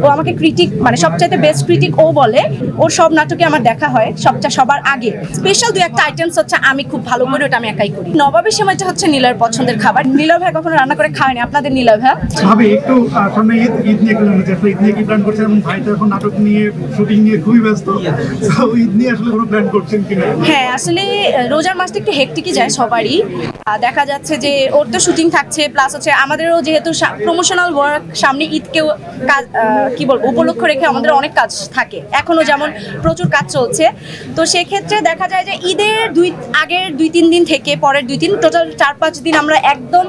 ও আমাকে ক্রিটিক মানে সবচাইতে বেস্ট ক্রিটিক ও বলে। ওর সব নাটকে আমার দেখা হয় সবার আগে। স্পেশাল দু একটা আইটেমস হচ্ছে আমি খুব ভালো করি, ওটা আমি একাই করি। নবাবের সময়টা হচ্ছে নীলয়ের পছন্দের খাবার। নীলয় ভাই কখনো রান্না করে খায়নি, আপনাদের নীলয় ভাই ভাবে একটু সামনে ঈদ নিয়ে ঈদ নিয়ে কি প্ল্যান করছেন? এবং ভাই তো এখন নাটক নিয়ে শুটিং নিয়ে খুবই ব্যস্ত, ঈদ নিয়ে আসলে কোনো প্ল্যান করছেন কিনা? হ্যাঁ, আসলে রোজার মাসটা একটু হেক্টিকই যায় সবারই। দেখা যাচ্ছে যে ওর তো শুটিং থাকছে, প্লাস হচ্ছে আমাদেরও যেহেতু প্রমোশনাল ওয়ার্ক, সামনে ঈদকেও কাজ কি বলবো উপলক্ষ রেখে আমাদের অনেক কাজ থাকে, এখনো যেমন প্রচুর কাজ চলছে। তো সেক্ষেত্রে দেখা যায় যে ঈদের আগের 2-3 দিন থেকে পরের 2 দিন, টোটাল 4-5 দিন আমরা একদম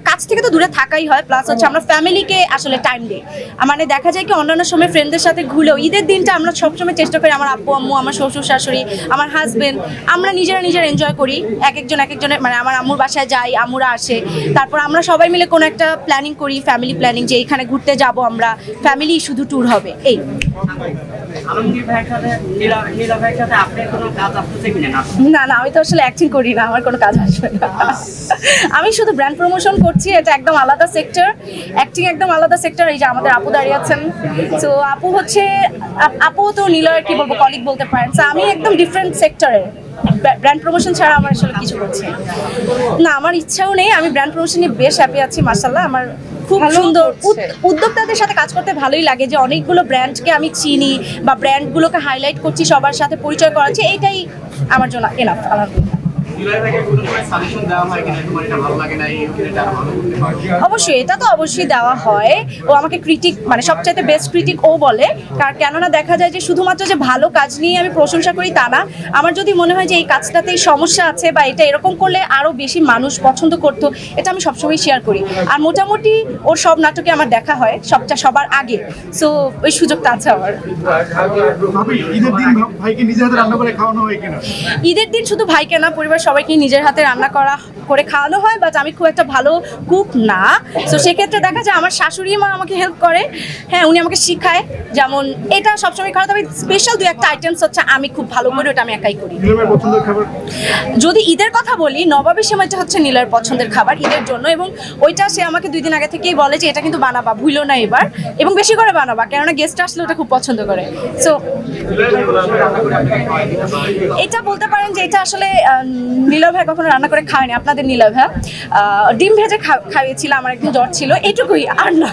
কাজ থেকে তো দূরে থাকাই হয়, প্লাস হচ্ছে আমরা ফ্যামিলিকে আসলে টাইম দিই। মানে দেখা যায় কি অন্যান্য সময় ফ্রেন্ডদের সাথে ঘুরেও ঈদের দিনটা আমরা সবসময় চেষ্টা করি, আমার আব্বু আম্মু, আমার শ্বশুর শাশুড়ি, আমার হাজবেন্ড, আমরা নিজেরা এনজয় করি। এক একজনের মানে আমার আম্মুর বাসায় যাই, আম্মুরা আসে, তারপর আমরা সবাই মিলে কোনো একটা প্ল্যানিং করি, ফ্যামিলি প্ল্যানিং, যে এখানে ঘুরতে যাব আমরা, ফ্যামিলি শুধু ট্যুর হবে। এই না, আমি তো আসলে অ্যাক্টিং করি না, আমার কোনো কাজ আসবে না। আমি শুধু ব্র্যান্ড প্রমোশন করছি, এটা একদম আলাদা সেক্টর, অ্যাক্টিং একদম আলাদা সেক্টর। এই যে আমাদের আপু দাঁড়িয়ে আছেন, তো আপু তো নীলয়ের কি বলবো কলিগ বলতে পারেন। তো আমি একদম ডিফারেন্ট সেক্টরে, ব্র্যান্ড প্রমোশন ছাড়া আমার আসলে কিছু করছি না, আমার ইচ্ছাও নেই। আমি ব্র্যান্ড প্রমোশন নিয়ে বেশ হ্যাপি আছি, মাশাআল্লাহ। আমার খুব সুন্দর উদ্যোক্তাদের সাথে কাজ করতে ভালোই লাগে, যে অনেকগুলো ব্র্যান্ডকে আমি চিনি বা ব্র্যান্ডগুলোকে হাইলাইট করছি, সবার সাথে পরিচয় করাচ্ছি, এইটাই আমার জন্য এনাফ, আলহামদুলিল্লাহ। অবশ্যই, এটা তো অবশ্যই দেওয়া হয়। ও আমাকে ক্রিটিক মানে সবচাইতে বেস্ট ক্রিটিক ও বলে, কেননা দেখা যায় যে শুধুমাত্র যে ভালো কাজ নিয়ে আমি প্রশংসা করি তা না, আমার যদি মনে হয় যে এই কাজটাতেই সমস্যা আছে বা এটা এরকম করলে আরো বেশি মানুষ পছন্দ করতো, এটা আমি সবসময় শেয়ার করি। আর মোটামুটি ওর সব নাটকে আমার দেখা হয় সবার আগে, সো ওই সুযোগটা আছে আমার। ঈদের দিন ভাইকে নিজের হাতে রান্না করে খাওয়ানো হয় কিনা? ঈদের দিন শুধু ভাইকে না, পরিবার সবাইকে নিজের হাতে রান্না করে খাওয়ানো হয়, বাট আমি খুব একটা ভালো কুক না। তো সেক্ষেত্রে দেখা যায় আমার শাশুড়ি মা আমাকে হেল্প করে, হ্যাঁ উনি আমাকে শিখায়, যেমন এটা সবসময় খাওয়া। তবে স্পেশাল দু একটা আইটেমস হচ্ছে আমি খুব ভালো করি, ওটা আমি একাই করি। যদি ঈদের কথা বলি, নবাবের সময়টা হচ্ছে নীলয়ের পছন্দের খাবার ঈদের জন্য, এবং ওইটা সে আমাকে 2 দিন আগে থেকেই বলে যে এটা কিন্তু বানাবা, ভুলো না এবার, এবং বেশি করে বানাবা, কেননা গেস্ট আসলে ওটা খুব পছন্দ করে। সো এটা বলতে পারেন যে এটা আসলে নীলয় ভাই কখনো রান্না করে খায়নি, আপনাদের নীলয় ভাই ডিম ভেজে খাইয়েছিল, আমার একদিন জ্বর ছিল, এইটুকুই, আর না।